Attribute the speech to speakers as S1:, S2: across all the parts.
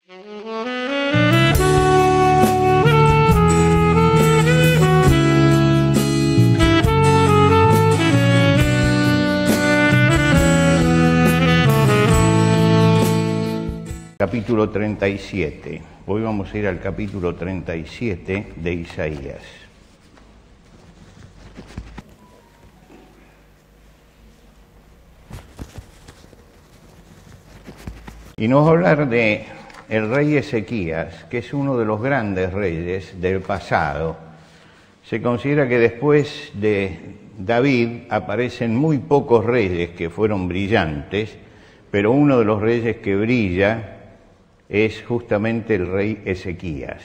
S1: Capítulo 37. Hoy vamos a ir al capítulo 37 de Isaías. Y nos va a hablar de el rey Ezequías, que es uno de los grandes reyes del pasado. Se considera que después de David aparecen muy pocos reyes que fueron brillantes, pero uno de los reyes que brilla es justamente el rey Ezequías.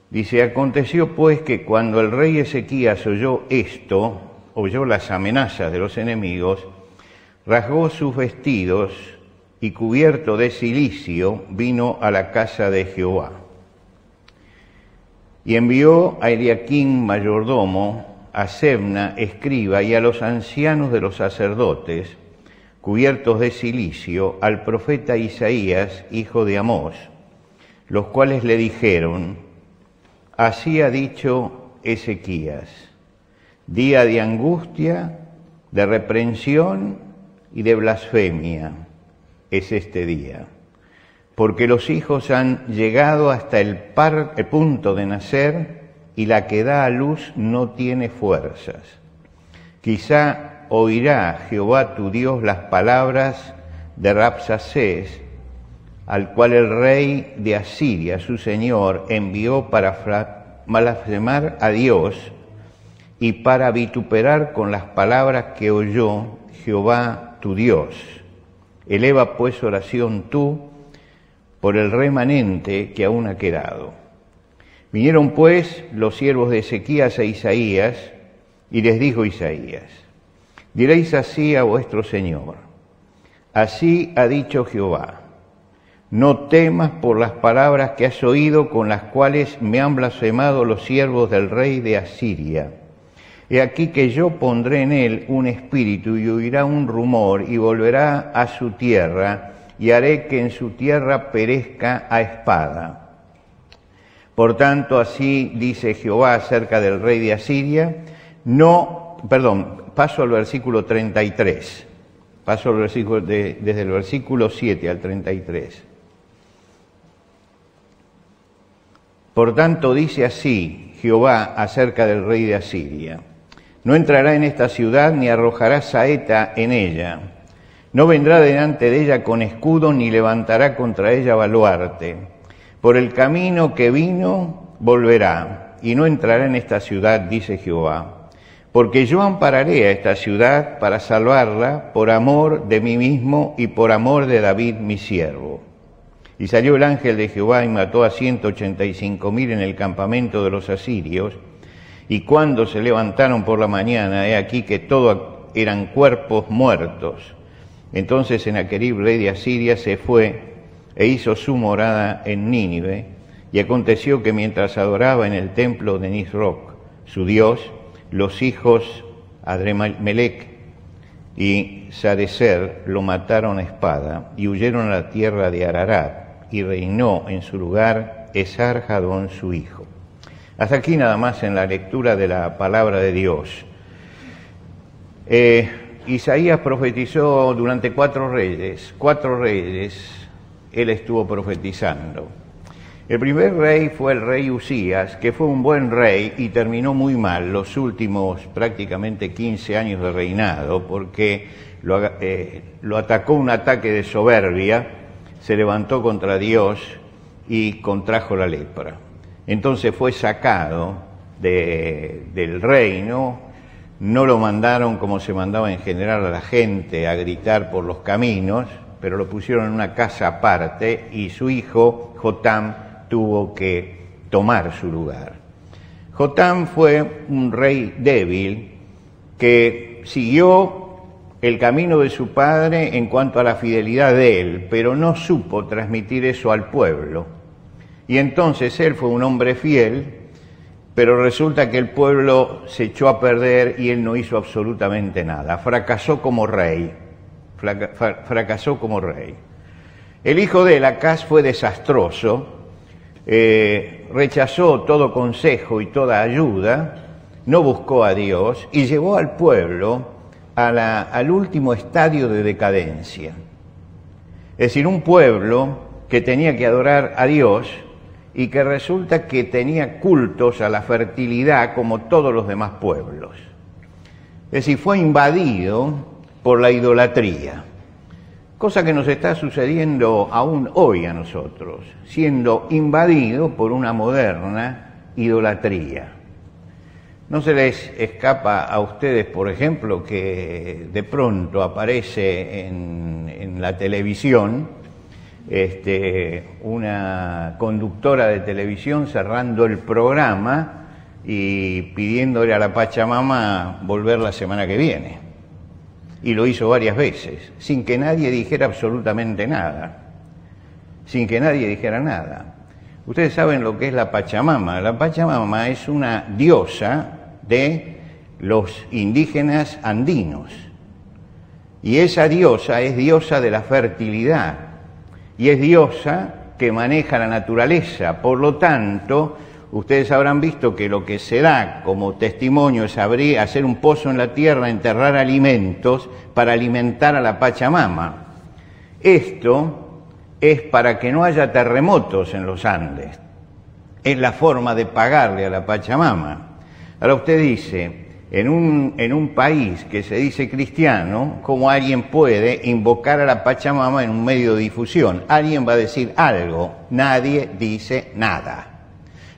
S1: Dice: aconteció pues que cuando el rey Ezequías oyó esto, oyó las amenazas de los enemigos, rasgó sus vestidos y cubierto de cilicio vino a la casa de Jehová. Y envió a Eliaquim mayordomo, a Sebna escriba y a los ancianos de los sacerdotes, cubiertos de cilicio, al profeta Isaías, hijo de Amós, los cuales le dijeron: así ha dicho Ezequías, día de angustia, de reprensión y de blasfemia es este día, porque los hijos han llegado hasta el punto de nacer y la que da a luz no tiene fuerzas. Quizá oirá Jehová tu Dios las palabras de Rabsacés, al cual el rey de Asiria, su señor, envió para blasfemar a Dios y para vituperar con las palabras que oyó Jehová tu Dios. Eleva pues oración tú por el remanente que aún ha quedado. Vinieron pues los siervos de Ezequías a Isaías, y les dijo Isaías: diréis así a vuestro Señor: así ha dicho Jehová, no temas por las palabras que has oído, con las cuales me han blasfemado los siervos del rey de Asiria. He aquí que yo pondré en él un espíritu y oirá un rumor y volverá a su tierra, y haré que en su tierra perezca a espada. Por tanto, así dice Jehová acerca del rey de Asiria. Paso al versículo 33. Paso al versículo desde el versículo 7 al 33. Por tanto, dice así Jehová acerca del rey de Asiria: no entrará en esta ciudad ni arrojará saeta en ella. No vendrá delante de ella con escudo ni levantará contra ella baluarte. Por el camino que vino volverá y no entrará en esta ciudad, dice Jehová. Porque yo ampararé a esta ciudad para salvarla por amor de mí mismo y por amor de David mi siervo. Y salió el ángel de Jehová y mató a 185,000 en el campamento de los asirios. Y cuando se levantaron por la mañana, he aquí que todos eran cuerpos muertos. Entonces Sennacherib, rey de Asiria, se fue e hizo su morada en Nínive. Y aconteció que mientras adoraba en el templo de Nisroch, su dios, los hijos Adremelech y Sarecer lo mataron a espada y huyeron a la tierra de Ararat, y reinó en su lugar Esar-Hadón su hijo. Hasta aquí nada más en la lectura de la palabra de Dios. Isaías profetizó durante 4 reyes él estuvo profetizando. El primer rey fue el rey Usías, que fue un buen rey y terminó muy mal los últimos prácticamente 15 años de reinado, porque lo atacó un ataque de soberbia, se levantó contra Dios y contrajo la lepra. Entonces fue sacado del reino, no lo mandaron como se mandaba en general a la gente a gritar por los caminos, pero lo pusieron en una casa aparte y su hijo Jotam tuvo que tomar su lugar. Jotam fue un rey débil que siguió el camino de su padre en cuanto a la fidelidad de él, pero no supo transmitir eso al pueblo. Y entonces él fue un hombre fiel, pero resulta que el pueblo se echó a perder y él no hizo absolutamente nada. Fracasó como rey. El hijo de él, Acaz, fue desastroso, rechazó todo consejo y toda ayuda, no buscó a Dios y llevó al pueblo al último estadio de decadencia. Es decir, un pueblo que tenía que adorar a Dios y que resulta que tenía cultos a la fertilidad como todos los demás pueblos. Es decir, fue invadido por la idolatría, cosa que nos está sucediendo aún hoy a nosotros, siendo invadido por una moderna idolatría. ¿No se les escapa a ustedes, por ejemplo, que de pronto aparece en la televisión una conductora de televisión cerrando el programa y pidiéndole a la Pachamama volver la semana que viene? Y lo hizo varias veces, sin que nadie dijera absolutamente nada. Sin que nadie dijera nada. Ustedes saben lo que es la Pachamama. La Pachamama es una diosa de los indígenas andinos. Y esa diosa es diosa de la fertilidad. Y es diosa que maneja la naturaleza. Por lo tanto, ustedes habrán visto que lo que se da como testimonio es hacer un pozo en la tierra, enterrar alimentos para alimentar a la Pachamama. Esto es para que no haya terremotos en los Andes. Es la forma de pagarle a la Pachamama. Ahora usted dice, en un país que se dice cristiano, ¿cómo alguien puede invocar a la Pachamama en un medio de difusión? Alguien va a decir algo, nadie dice nada.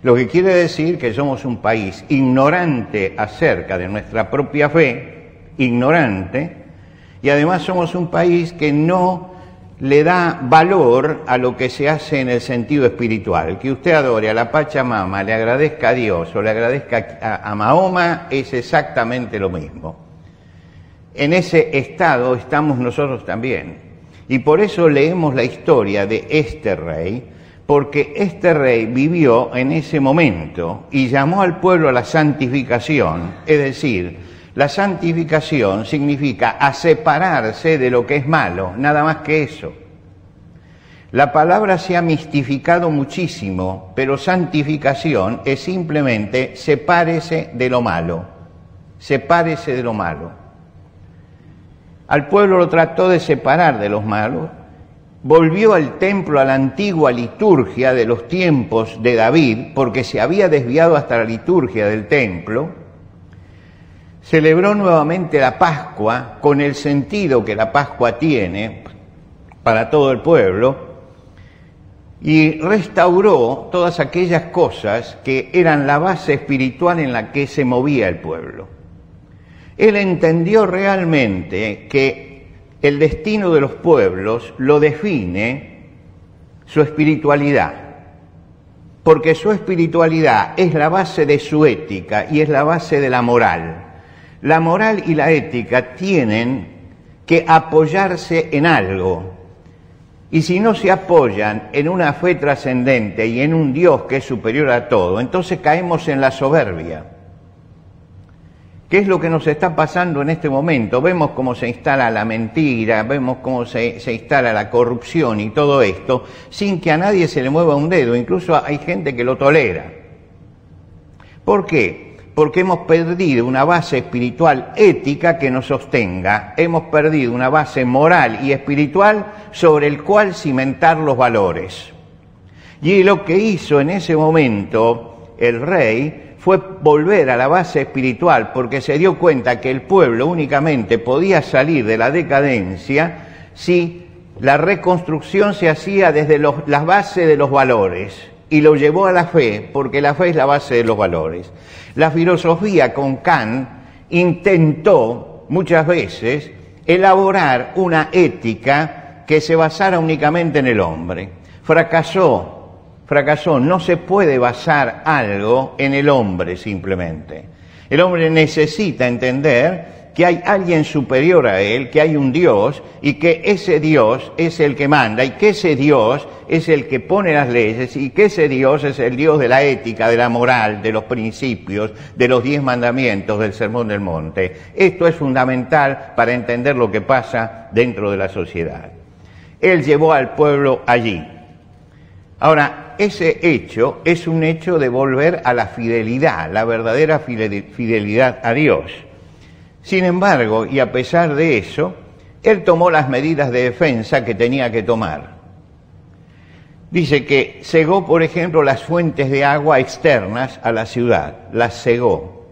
S1: Lo que quiere decir que somos un país ignorante acerca de nuestra propia fe, ignorante, y además somos un país que no le da valor a lo que se hace en el sentido espiritual. Que usted adore a la Pachamama, le agradezca a Dios o le agradezca a Mahoma, es exactamente lo mismo. En ese estado estamos nosotros también. Y por eso leemos la historia de este rey, porque este rey vivió en ese momento y llamó al pueblo a la santificación, es decir, la santificación significa a separarse de lo que es malo, nada más que eso. La palabra se ha mistificado muchísimo, pero santificación es simplemente sepárese de lo malo, sepárese de lo malo. Al pueblo lo trató de separar de los malos, volvió al templo, a la antigua liturgia de los tiempos de David, porque se había desviado hasta la liturgia del templo. Celebró nuevamente la Pascua con el sentido que la Pascua tiene para todo el pueblo y restauró todas aquellas cosas que eran la base espiritual en la que se movía el pueblo. Él entendió realmente que el destino de los pueblos lo define su espiritualidad, porque su espiritualidad es la base de su ética y es la base de la moral. La moral y la ética tienen que apoyarse en algo, y si no se apoyan en una fe trascendente y en un Dios que es superior a todo, entonces caemos en la soberbia. ¿Qué es lo que nos está pasando en este momento? Vemos cómo se instala la mentira, vemos cómo se instala la corrupción y todo esto, sin que a nadie se le mueva un dedo, incluso hay gente que lo tolera. ¿Por qué? Porque hemos perdido una base espiritual ética que nos sostenga, hemos perdido una base moral y espiritual sobre el cual cimentar los valores. Y lo que hizo en ese momento el rey fue volver a la base espiritual, porque se dio cuenta que el pueblo únicamente podía salir de la decadencia si la reconstrucción se hacía desde las bases de los valores, y lo llevó a la fe, porque la fe es la base de los valores. La filosofía con Kant intentó muchas veces elaborar una ética que se basara únicamente en el hombre. Fracasó, no se puede basar algo en el hombre simplemente. El hombre necesita entender que hay alguien superior a él, que hay un Dios, y que ese Dios es el que manda, y que ese Dios es el que pone las leyes, y que ese Dios es el Dios de la ética, de la moral, de los principios, de los 10 mandamientos, del Sermón del Monte. Esto es fundamental para entender lo que pasa dentro de la sociedad. Él llevó al pueblo allí. Ahora, ese hecho es un hecho de volver a la fidelidad, la verdadera fidelidad a Dios. Sin embargo, y a pesar de eso, él tomó las medidas de defensa que tenía que tomar. Dice que cegó, por ejemplo, las fuentes de agua externas a la ciudad, las cegó.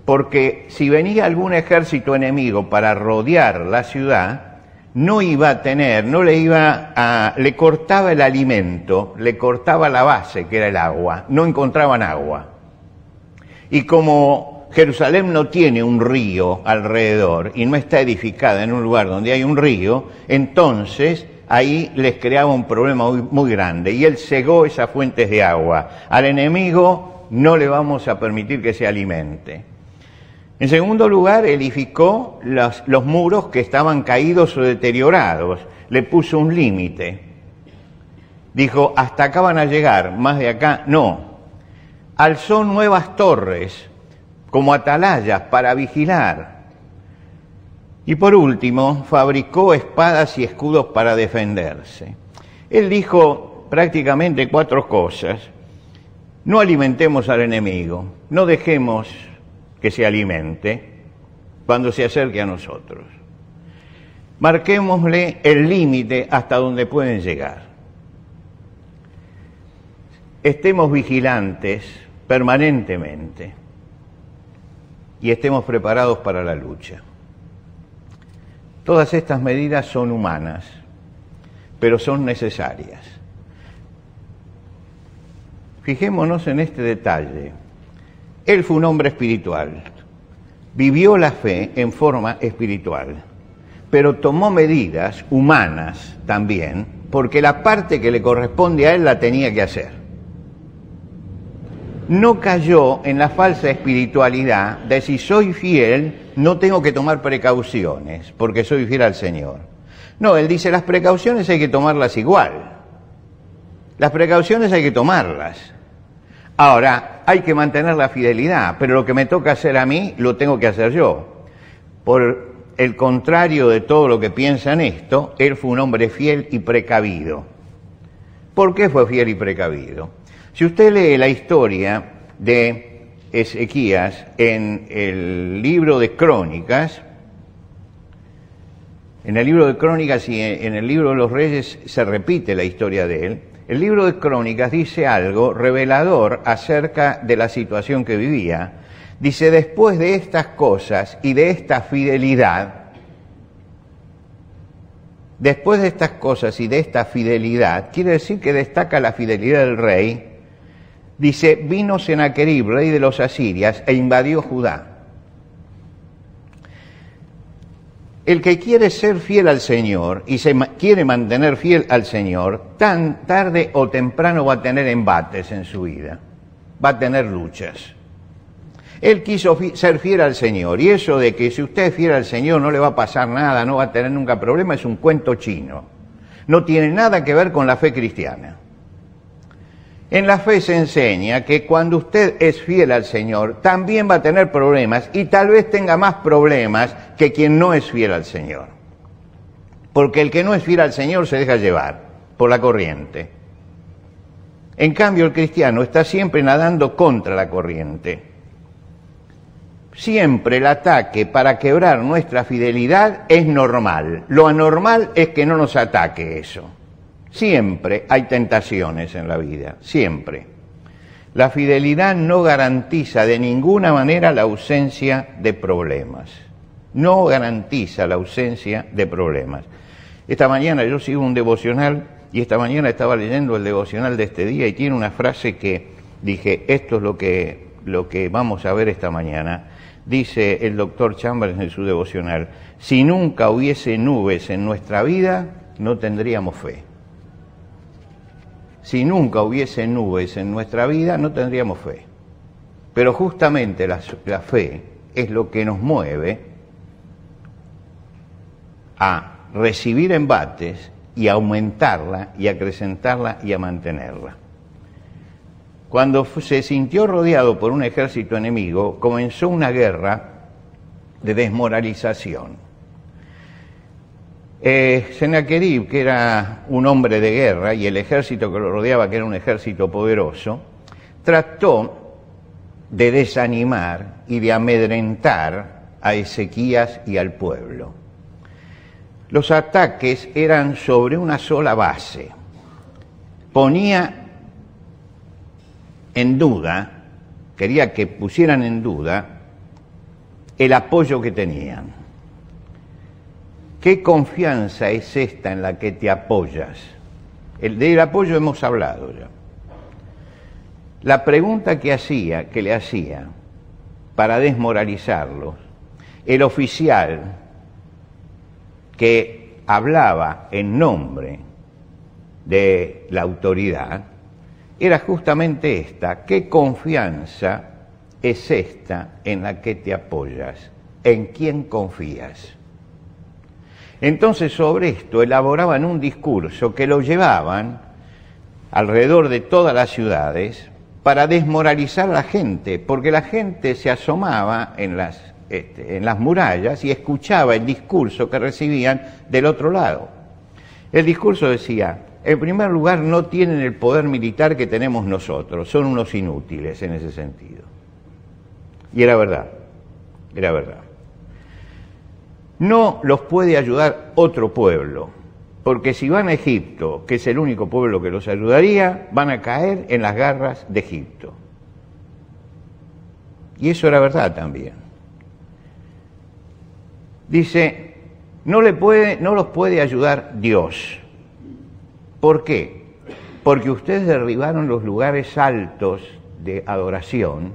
S1: Porque si venía algún ejército enemigo para rodear la ciudad, no iba a tener, le cortaba el alimento, le cortaba la base, que era el agua, no encontraban agua. Y como Jerusalén no tiene un río alrededor y no está edificada en un lugar donde hay un río, entonces ahí les creaba un problema muy grande. Y él cegó esas fuentes de agua. Al enemigo no le vamos a permitir que se alimente. En segundo lugar, edificó los muros que estaban caídos o deteriorados. Le puso un límite. Dijo, hasta acá van a llegar, más de acá no. Alzó nuevas torres como atalayas para vigilar. Y por último, fabricó espadas y escudos para defenderse. Él dijo prácticamente 4 cosas. No alimentemos al enemigo, no dejemos que se alimente cuando se acerque a nosotros. Marquémosle el límite hasta donde pueden llegar. Estemos vigilantes permanentemente y estemos preparados para la lucha. Todas estas medidas son humanas, pero son necesarias. Fijémonos en este detalle. Él fue un hombre espiritual, vivió la fe en forma espiritual, pero tomó medidas humanas también, porque la parte que le corresponde a él la tenía que hacer. No cayó en la falsa espiritualidad de si soy fiel, no tengo que tomar precauciones, porque soy fiel al Señor. No, él dice, las precauciones hay que tomarlas igual. Las precauciones hay que tomarlas. Ahora, hay que mantener la fidelidad, pero lo que me toca hacer a mí, lo tengo que hacer yo. Por el contrario de todo lo que piensan esto, él fue un hombre fiel y precavido. ¿Por qué fue fiel y precavido? Si usted lee la historia de Ezequías en el libro de Crónicas, y en el libro de los Reyes se repite la historia de él, el libro de Crónicas dice algo revelador acerca de la situación que vivía. Dice, después de estas cosas y de esta fidelidad, quiere decir que destaca la fidelidad del rey. Dice, vino Senaquerib, rey de los asirias, e invadió Judá. El que quiere ser fiel al Señor y se quiere mantener fiel al Señor, tan tarde o temprano va a tener embates en su vida, va a tener luchas. Él quiso ser fiel al Señor, y eso de que si usted es fiel al Señor no le va a pasar nada, no va a tener nunca problema, es un cuento chino. No tiene nada que ver con la fe cristiana. En la fe se enseña que cuando usted es fiel al Señor, también va a tener problemas, y tal vez tenga más problemas que quien no es fiel al Señor. Porque el que no es fiel al Señor se deja llevar por la corriente. En cambio, el cristiano está siempre nadando contra la corriente. Siempre el ataque para quebrar nuestra fidelidad es normal. Lo anormal es que no nos ataque eso. Siempre hay tentaciones en la vida, siempre. La fidelidad no garantiza de ninguna manera la ausencia de problemas. No garantiza la ausencia de problemas. Esta mañana yo sigo un devocional y esta mañana estaba leyendo el devocional de este día y tiene una frase que dije, esto es lo que vamos a ver esta mañana. Dice el doctor Chambers en su devocional, si nunca hubiese nubes en nuestra vida, no tendríamos fe. Si nunca hubiese nubes en nuestra vida, no tendríamos fe. Pero justamente la fe es lo que nos mueve a recibir embates y a aumentarla y a acrecentarla y a mantenerla. Cuando se sintió rodeado por un ejército enemigo, comenzó una guerra de desmoralización. Sennacherib, que era un hombre de guerra, y el ejército que lo rodeaba, que era un ejército poderoso, trató de desanimar y de amedrentar a Ezequías y al pueblo. Los ataques eran sobre una sola base. Ponía en duda, quería que pusieran en duda el apoyo que tenían. ¿Qué confianza es esta en la que te apoyas? Del apoyo hemos hablado ya. La pregunta que le hacía para desmoralizarlos, el oficial que hablaba en nombre de la autoridad, era justamente esta: ¿qué confianza es esta en la que te apoyas? ¿En quién confías? Entonces, sobre esto elaboraban un discurso que lo llevaban alrededor de todas las ciudades para desmoralizar a la gente, porque la gente se asomaba en las murallas y escuchaba el discurso que recibían del otro lado. El discurso decía: en primer lugar, no tienen el poder militar que tenemos nosotros, son unos inútiles en ese sentido. Y era verdad, era verdad. No los puede ayudar otro pueblo, porque si van a Egipto, que es el único pueblo que los ayudaría, van a caer en las garras de Egipto. Y eso era verdad también. Dice, no los puede ayudar Dios. ¿Por qué? Porque ustedes derribaron los lugares altos de adoración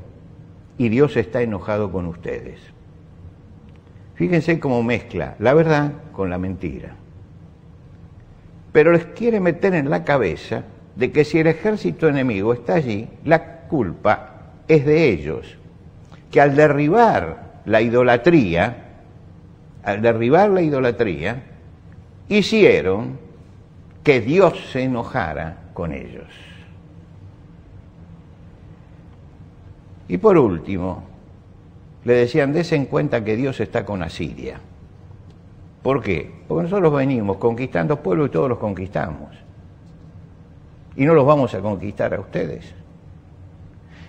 S1: y Dios está enojado con ustedes. Fíjense cómo mezcla la verdad con la mentira. Pero les quiere meter en la cabeza de que si el ejército enemigo está allí, la culpa es de ellos. Que al derribar la idolatría, hicieron que Dios se enojara con ellos. Y por último, le decían, desen en cuenta que Dios está con Asiria. ¿Por qué? Porque nosotros venimos conquistando pueblos y todos los conquistamos. Y no los vamos a conquistar a ustedes.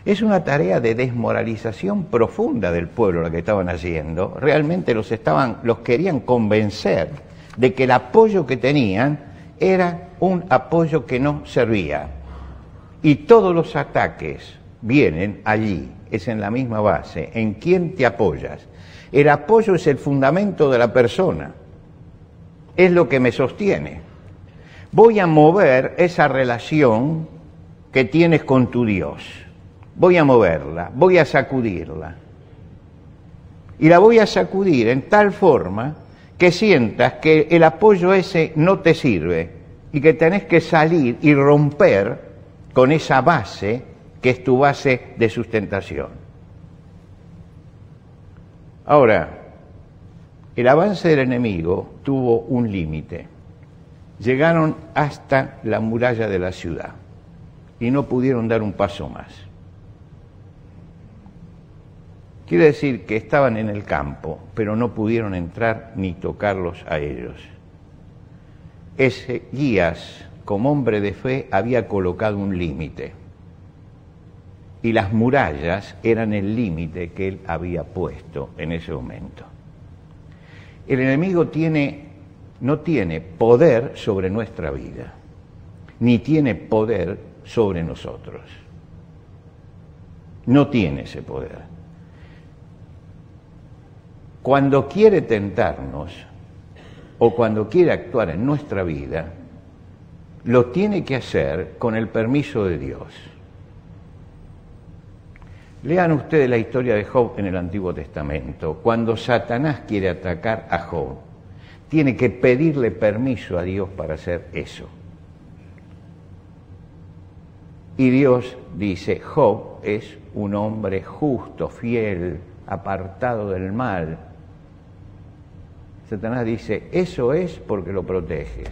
S1: Es una tarea de desmoralización profunda del pueblo la que estaban haciendo. Realmente los querían convencer de que el apoyo que tenían era un apoyo que no servía. Y todos los ataques vienen allí, es en la misma base. ¿En quién te apoyas? El apoyo es el fundamento de la persona. Es lo que me sostiene. Voy a mover esa relación que tienes con tu Dios. Voy a moverla, voy a sacudirla. Y la voy a sacudir en tal forma que sientas que el apoyo ese no te sirve y que tenés que salir y romper con esa base que es tu base de sustentación. Ahora, el avance del enemigo tuvo un límite. Llegaron hasta la muralla de la ciudad y no pudieron dar un paso más. Quiere decir que estaban en el campo, pero no pudieron entrar ni tocarlos a ellos. Ezequías, como hombre de fe, había colocado un límite. Y las murallas eran el límite que él había puesto en ese momento. El enemigo no tiene poder sobre nuestra vida, ni tiene poder sobre nosotros. No tiene ese poder. Cuando quiere tentarnos o cuando quiere actuar en nuestra vida, lo tiene que hacer con el permiso de Dios. Lean ustedes la historia de Job en el Antiguo Testamento. Cuando Satanás quiere atacar a Job, tiene que pedirle permiso a Dios para hacer eso. Y Dios dice, Job es un hombre justo, fiel, apartado del mal. Satanás dice, eso es porque lo proteges.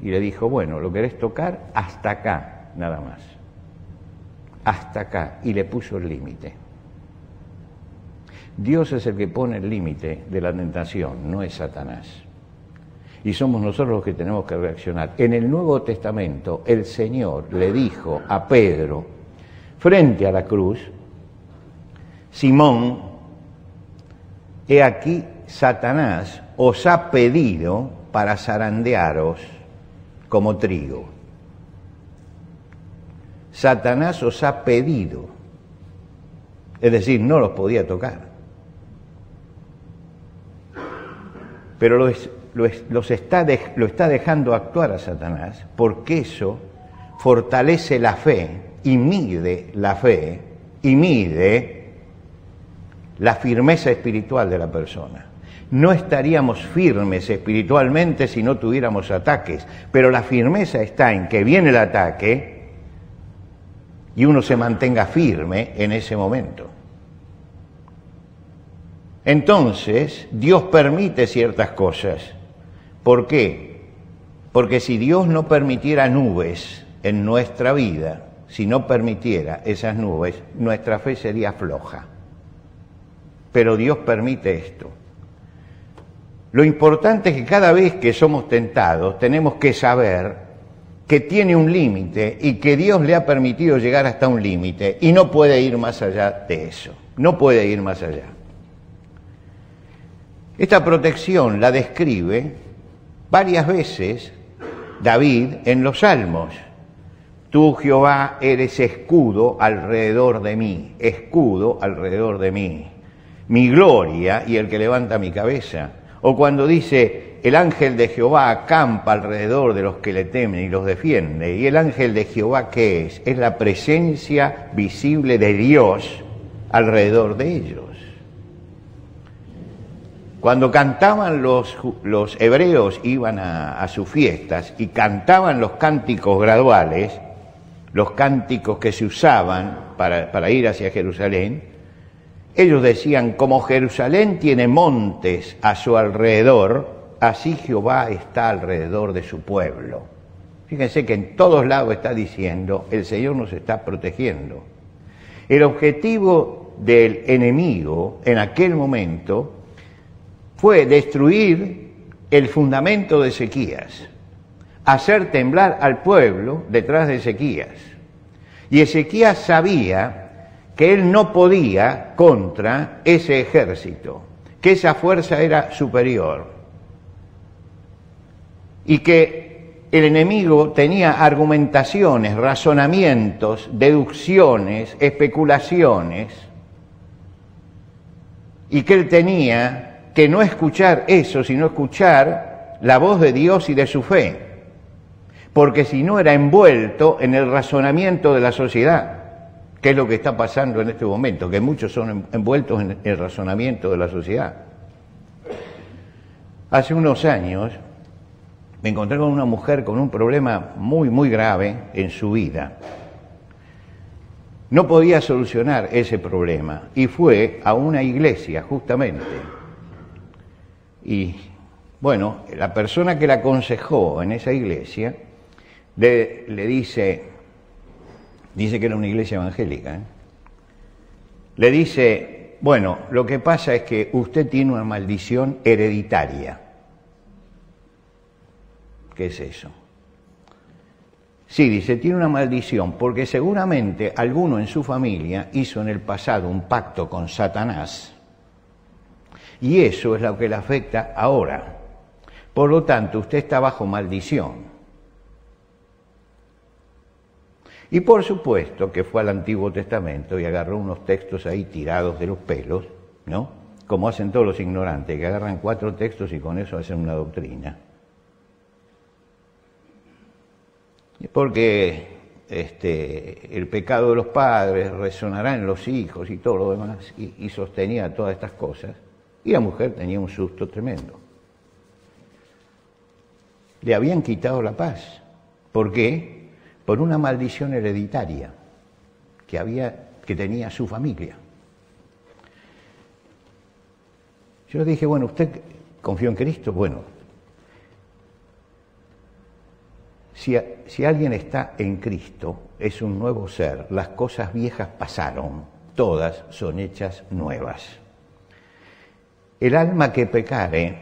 S1: Y le dijo, bueno, ¿lo querés tocar? Hasta acá, nada más. Hasta acá. Y le puso el límite. Dios es el que pone el límite de la tentación, no es Satanás. y somos nosotros los que tenemos que reaccionar. En el Nuevo Testamento, el Señor le dijo a Pedro, frente a la cruz, Simón, he aquí Satanás os ha pedido para zarandearos como trigo. Satanás os ha pedido, es decir, no los podía tocar. Pero lo está dejando actuar a Satanás, porque eso fortalece la fe y mide la fe y mide la firmeza espiritual de la persona. No estaríamos firmes espiritualmente si no tuviéramos ataques, pero la firmeza está en que viene el ataque y uno se mantenga firme en ese momento. Entonces, Dios permite ciertas cosas. ¿Por qué? Porque si Dios no permitiera nubes en nuestra vida, si no permitiera esas nubes, nuestra fe sería floja. Pero Dios permite esto. Lo importante es que cada vez que somos tentados, tenemos que saber que tiene un límite y que Dios le ha permitido llegar hasta un límite y no puede ir más allá de eso, no puede ir más allá. Esta protección la describe varias veces David en los Salmos. Tú, Jehová, eres escudo alrededor de mí, escudo alrededor de mí, mi gloria y el que levanta mi cabeza. O cuando dice, el ángel de Jehová acampa alrededor de los que le temen y los defiende. ¿Y el ángel de Jehová qué es? Es la presencia visible de Dios alrededor de ellos. Cuando cantaban los hebreos, iban a sus fiestas y cantaban los cánticos graduales, los cánticos que se usaban para ir hacia Jerusalén, ellos decían, como Jerusalén tiene montes a su alrededor, así Jehová está alrededor de su pueblo. Fíjense que en todos lados está diciendo, el Señor nos está protegiendo. El objetivo del enemigo en aquel momento fue destruir el fundamento de Ezequías, hacer temblar al pueblo detrás de Ezequías. Y Ezequías sabía que él no podía contra ese ejército, que esa fuerza era superior y que el enemigo tenía argumentaciones, razonamientos, deducciones, especulaciones, y que él tenía que no escuchar eso, sino escuchar la voz de Dios y de su fe, porque si no era envuelto en el razonamiento de la sociedad. ¿Qué es lo que está pasando en este momento? Que muchos son envueltos en el razonamiento de la sociedad. Hace unos años me encontré con una mujer con un problema muy, muy grave en su vida. No podía solucionar ese problema y fue a una iglesia, justamente. Y, bueno, la persona que la aconsejó en esa iglesia le dice que era una iglesia evangélica, le dice, bueno, lo que pasa es que usted tiene una maldición hereditaria. ¿Qué es eso? Sí, dice, tiene una maldición, porque seguramente alguno en su familia hizo en el pasado un pacto con Satanás, y eso es lo que le afecta ahora. Por lo tanto, usted está bajo maldición. Y por supuesto que fue al Antiguo Testamento y agarró unos textos ahí tirados de los pelos, ¿no? Como hacen todos los ignorantes, que agarran 4 textos y con eso hacen una doctrina. Porque el pecado de los padres resonará en los hijos y todo lo demás, y sostenía todas estas cosas. Y la mujer tenía un susto tremendo. Le habían quitado la paz. ¿Por qué? Por una maldición hereditaria que tenía su familia. Yo dije, bueno, ¿usted confió en Cristo? Bueno, si alguien está en Cristo, es un nuevo ser. Las cosas viejas pasaron, todas son hechas nuevas. El alma que pecare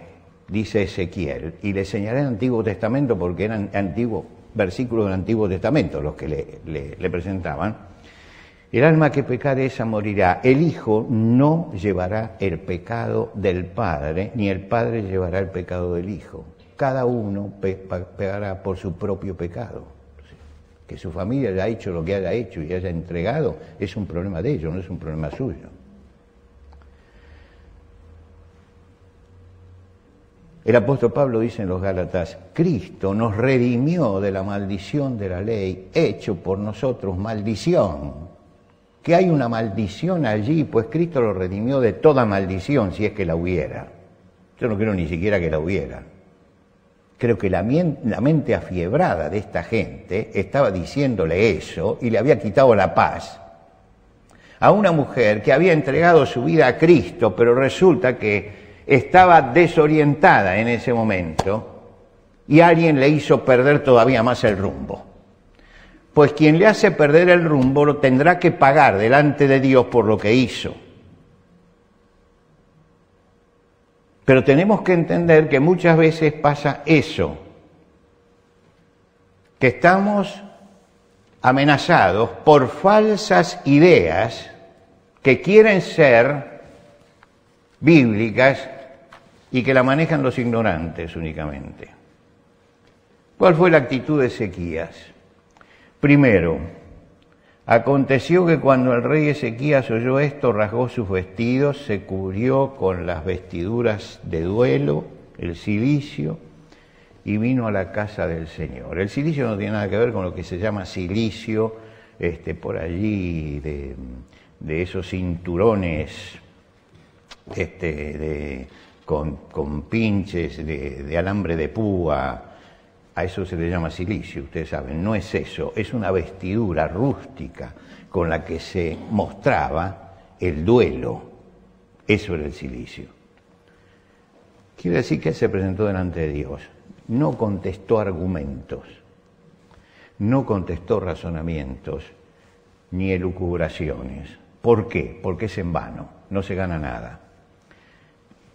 S1: dice Ezequiel, y le señalé el Antiguo Testamento porque eran antiguos versículos del Antiguo Testamento los que le presentaban. El alma que pecare esa morirá. El Hijo no llevará el pecado del Padre, ni el Padre llevará el pecado del Hijo. Cada uno pegará por su propio pecado. Que su familia haya hecho lo que haya hecho y haya entregado es un problema de ellos, no es un problema suyo. El apóstol Pablo dice en los Gálatas: Cristo nos redimió de la maldición de la ley, hecho por nosotros maldición. Que hay una maldición allí, pues Cristo lo redimió de toda maldición, si es que la hubiera. Yo no creo ni siquiera que la hubiera. Creo que la mente afiebrada de esta gente estaba diciéndole eso y le había quitado la paz a una mujer que había entregado su vida a Cristo, pero resulta que estaba desorientada en ese momento y alguien le hizo perder todavía más el rumbo. Pues quien le hace perder el rumbo lo tendrá que pagar delante de Dios por lo que hizo. Pero tenemos que entender que muchas veces pasa eso, que estamos amenazados por falsas ideas que quieren ser bíblicas y que la manejan los ignorantes únicamente. ¿Cuál fue la actitud de Ezequías? Primero, aconteció que cuando el rey Ezequías oyó esto, rasgó sus vestidos, se cubrió con las vestiduras de duelo, el cilicio, y vino a la casa del Señor. El cilicio no tiene nada que ver con lo que se llama cilicio, por allí, de esos cinturones con pinches de alambre de púa. A eso se le llama cilicio, ustedes saben, no es eso, es una vestidura rústica con la que se mostraba el duelo. Eso era el cilicio. Quiere decir que él se presentó delante de Dios, no contestó argumentos, no contestó razonamientos, ni elucubraciones. ¿Por qué? Porque es en vano, no se gana nada.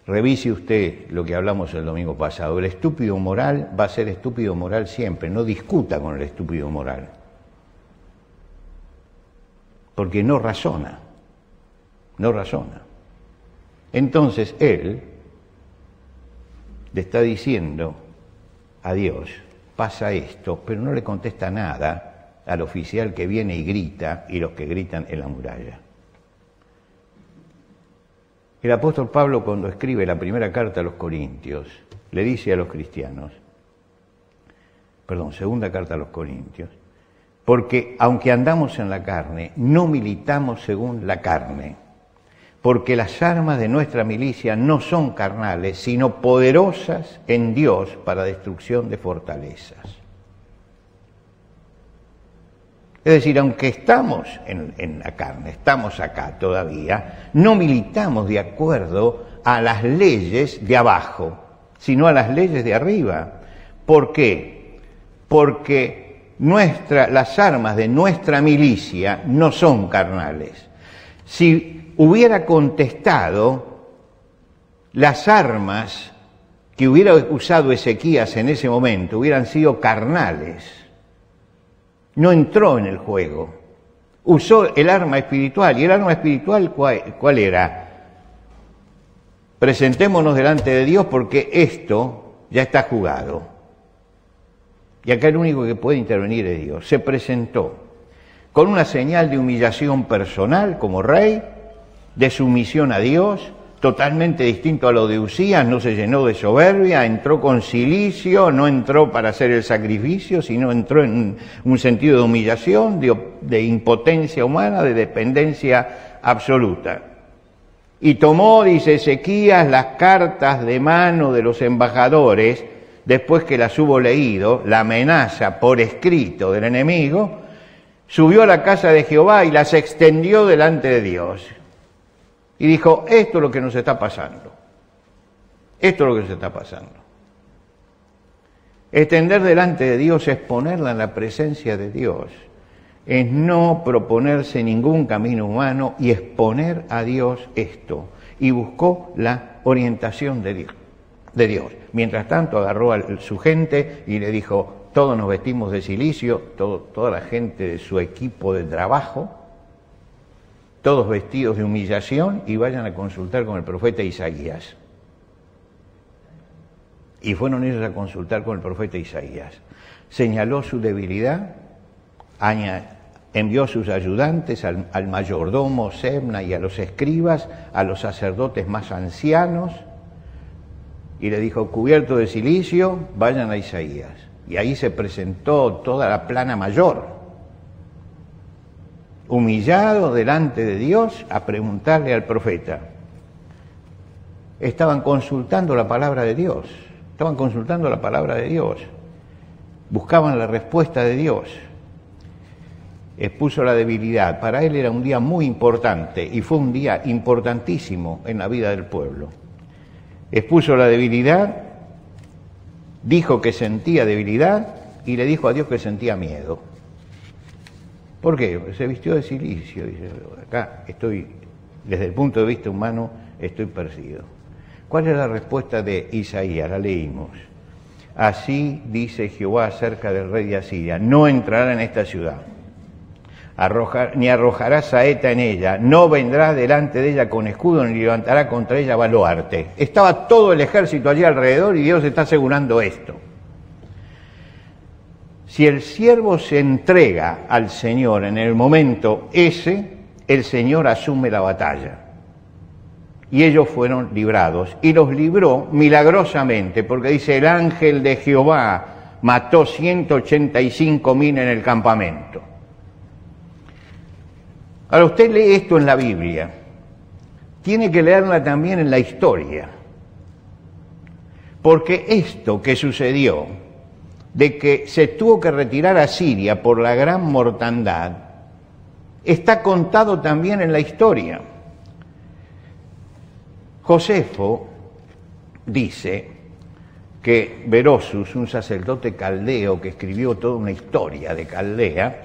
S1: Revise usted lo que hablamos el domingo pasado. El estúpido moral va a ser estúpido moral siempre. No discuta con el estúpido moral. Porque no razona. No razona. Entonces él le está diciendo a Dios: pasa esto, pero no le contesta nada al oficial que viene y grita y los que gritan en la muralla. El apóstol Pablo, cuando escribe la primera carta a los Corintios, le dice a los cristianos, segunda carta a los Corintios, porque aunque andamos en la carne, no militamos según la carne, porque las armas de nuestra milicia no son carnales, sino poderosas en Dios para destrucción de fortalezas. Es decir, aunque estamos en la carne, estamos acá todavía, no militamos de acuerdo a las leyes de abajo, sino a las leyes de arriba. ¿Por qué? Porque las armas de nuestra milicia no son carnales. Si hubiera contestado, las armas que hubiera usado Ezequías en ese momento hubieran sido carnales. No entró en el juego, usó el arma espiritual. ¿Y el arma espiritual cuál era? Presentémonos delante de Dios porque esto ya está jugado. Y acá el único que puede intervenir es Dios. Se presentó con una señal de humillación personal como rey, de sumisión a Dios, totalmente distinto a lo de Usías. No se llenó de soberbia, entró con cilicio, no entró para hacer el sacrificio, sino entró en un sentido de humillación, de impotencia humana, de dependencia absoluta. Y tomó, dice Ezequías, las cartas de mano de los embajadores, después que las hubo leído, la amenaza por escrito del enemigo, subió a la casa de Jehová y las extendió delante de Dios. Y dijo: esto es lo que nos está pasando. Esto es lo que nos está pasando. Extender delante de Dios es ponerla en la presencia de Dios. Es no proponerse ningún camino humano y exponer a Dios esto. Y buscó la orientación de Dios. Mientras tanto agarró a su gente y le dijo, todos nos vestimos de cilicio, toda la gente de su equipo de trabajo, todos vestidos de humillación, y vayan a consultar con el profeta Isaías. Y fueron ellos a consultar con el profeta Isaías. Señaló su debilidad, envió a sus ayudantes, al mayordomo Sebna y a los escribas, a los sacerdotes más ancianos, y le dijo, cubierto de cilicio, vayan a Isaías. Y ahí se presentó toda la plana mayor, humillado delante de Dios, a preguntarle al profeta. Estaban consultando la palabra de Dios, buscaban la respuesta de Dios. Expuso la debilidad. Para él era un día muy importante y fue un día importantísimo en la vida del pueblo. Expuso la debilidad, dijo que sentía debilidad y le dijo a Dios que sentía miedo. ¿Por qué? Se vistió de cilicio, dice, acá estoy, desde el punto de vista humano, estoy perdido. ¿Cuál es la respuesta de Isaías? La leímos. Así dice Jehová acerca del rey de Asiria, no entrará en esta ciudad, ni arrojará saeta en ella, no vendrá delante de ella con escudo, ni levantará contra ella baluarte. Estaba todo el ejército allí alrededor y Dios está asegurando esto. Si el siervo se entrega al Señor en el momento ese, el Señor asume la batalla. Y ellos fueron librados, y los libró milagrosamente, porque dice, el ángel de Jehová mató 185.000 en el campamento. Ahora usted lee esto en la Biblia, tiene que leerla también en la historia, porque esto que sucedió, de que se tuvo que retirar a Siria por la gran mortandad, está contado también en la historia. Josefo dice que Berosus, un sacerdote caldeo que escribió toda una historia de Caldea,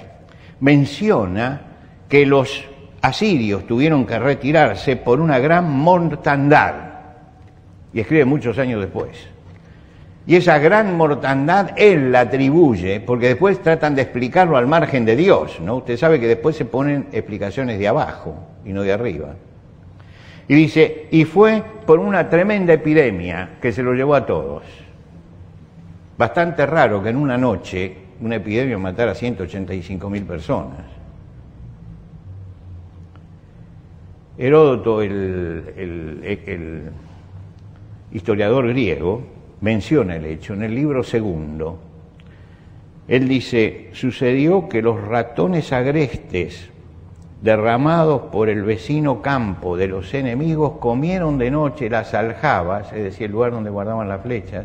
S1: menciona que los asirios tuvieron que retirarse por una gran mortandad, y escribe muchos años después. Y esa gran mortandad él la atribuye, porque después tratan de explicarlo al margen de Dios, ¿no? Usted sabe que después se ponen explicaciones de abajo y no de arriba. Y dice, y fue por una tremenda epidemia que se lo llevó a todos. Bastante raro que en una noche una epidemia matara a 185.000 personas. Heródoto, el historiador griego, menciona el hecho en el libro segundo. Él dice, sucedió que los ratones agrestes derramados por el vecino campo de los enemigos comieron de noche las aljabas, es decir, el lugar donde guardaban las flechas,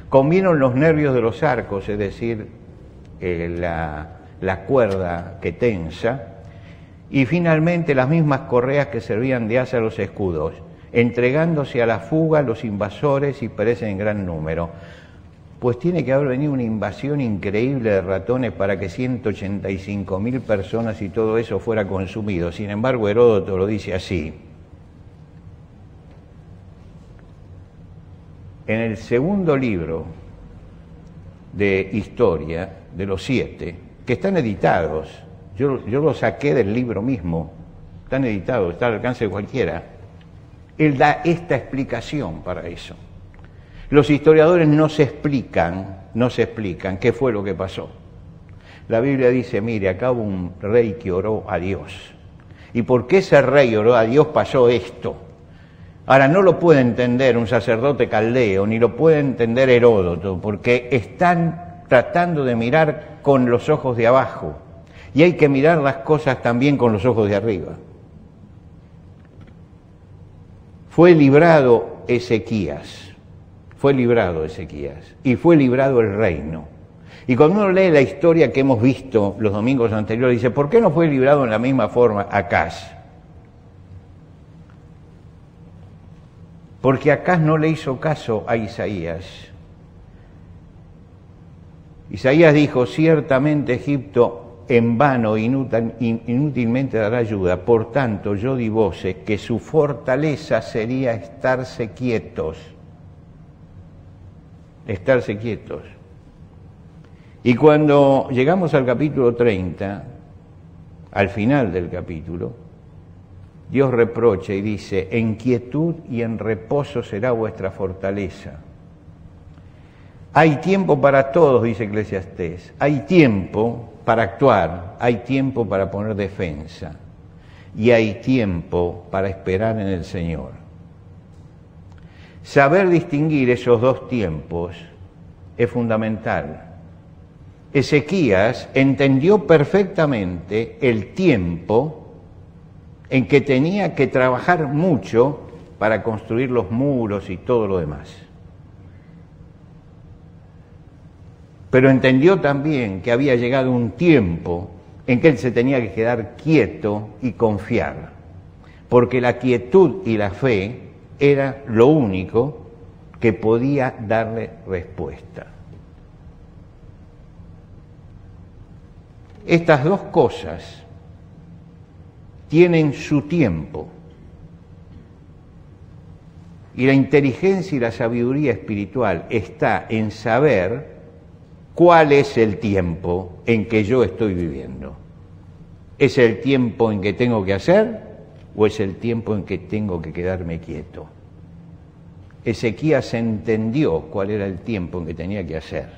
S1: comieron los nervios de los arcos, es decir, la cuerda que tensa, y finalmente las mismas correas que servían de asa a los escudos, entregándose a la fuga los invasores y perecen en gran número. Pues tiene que haber venido una invasión increíble de ratones para que 185.000 personas y todo eso fuera consumido. Sin embargo, Heródoto lo dice así. En el segundo libro de historia, de los 7, que están editados, yo los saqué del libro mismo, están editados, está al alcance de cualquiera, él da esta explicación para eso. Los historiadores no se explican qué fue lo que pasó. La Biblia dice, mire, acá hubo un rey que oró a Dios. ¿Y por qué ese rey oró a Dios pasó esto? Ahora, no lo puede entender un sacerdote caldeo, ni lo puede entender Heródoto, porque están tratando de mirar con los ojos de abajo. Y hay que mirar las cosas también con los ojos de arriba. Fue librado Ezequías. Y fue librado el reino. Y cuando uno lee la historia que hemos visto los domingos anteriores, dice, ¿por qué no fue librado en la misma forma Acaz? Porque Acaz no le hizo caso a Isaías. Isaías dijo, ciertamente Egipto en vano inútilmente dará ayuda, por tanto yo di voces que su fortaleza sería estarse quietos. estarse quietos. Y cuando llegamos al capítulo 30, al final del capítulo, Dios reprocha y dice: en quietud y en reposo será vuestra fortaleza. Hay tiempo para todos, dice Eclesiastés. Hay tiempo para actuar, hay tiempo para poner defensa y hay tiempo para esperar en el Señor. Saber distinguir esos dos tiempos es fundamental. Ezequías entendió perfectamente el tiempo en que tenía que trabajar mucho para construir los muros y todo lo demás. Pero entendió también que había llegado un tiempo en que él se tenía que quedar quieto y confiar, porque la quietud y la fe era lo único que podía darle respuesta. Estas dos cosas tienen su tiempo, y la inteligencia y la sabiduría espiritual está en saber cuál es el tiempo en que yo estoy viviendo. ¿Es el tiempo en que tengo que hacer o es el tiempo en que tengo que quedarme quieto? Ezequías entendió cuál era el tiempo en que tenía que hacer.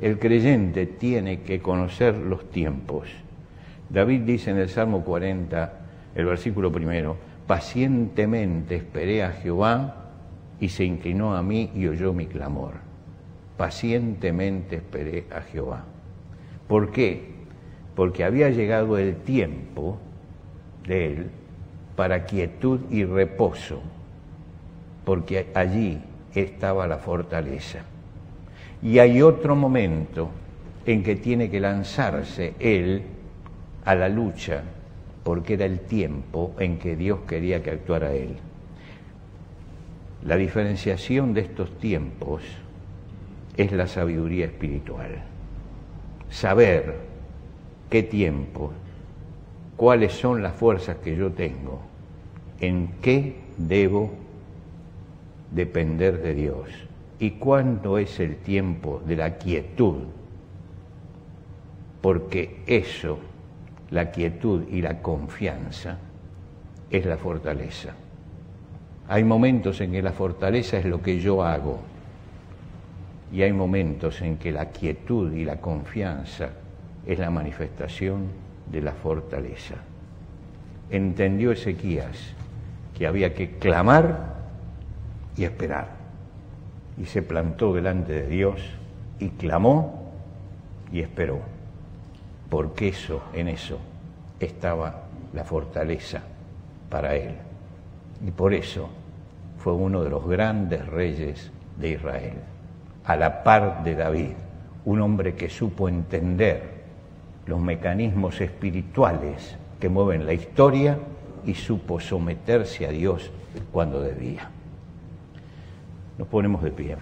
S1: El creyente tiene que conocer los tiempos. David dice en el Salmo 40, el versículo 1, pacientemente esperé a Jehová y se inclinó a mí y oyó mi clamor. Pacientemente esperé a Jehová. ¿Por qué? Porque había llegado el tiempo de él para quietud y reposo, porque allí estaba la fortaleza. Y hay otro momento en que tiene que lanzarse él a la lucha, porque era el tiempo en que Dios quería que actuara él. La diferenciación de estos tiempos es la sabiduría espiritual. Saber qué tiempo, cuáles son las fuerzas que yo tengo, en qué debo depender de Dios y cuándo es el tiempo de la quietud, porque eso, la quietud y la confianza, es la fortaleza. Hay momentos en que la fortaleza es lo que yo hago y hay momentos en que la quietud y la confianza es la manifestación de la fortaleza. Entendió Ezequías que había que clamar y esperar, y se plantó delante de Dios y clamó y esperó, porque en eso estaba la fortaleza para él, y por eso fue uno de los grandes reyes de Israel, a la par de David, un hombre que supo entender los mecanismos espirituales que mueven la historia y supo someterse a Dios cuando debía. Nos ponemos de pie.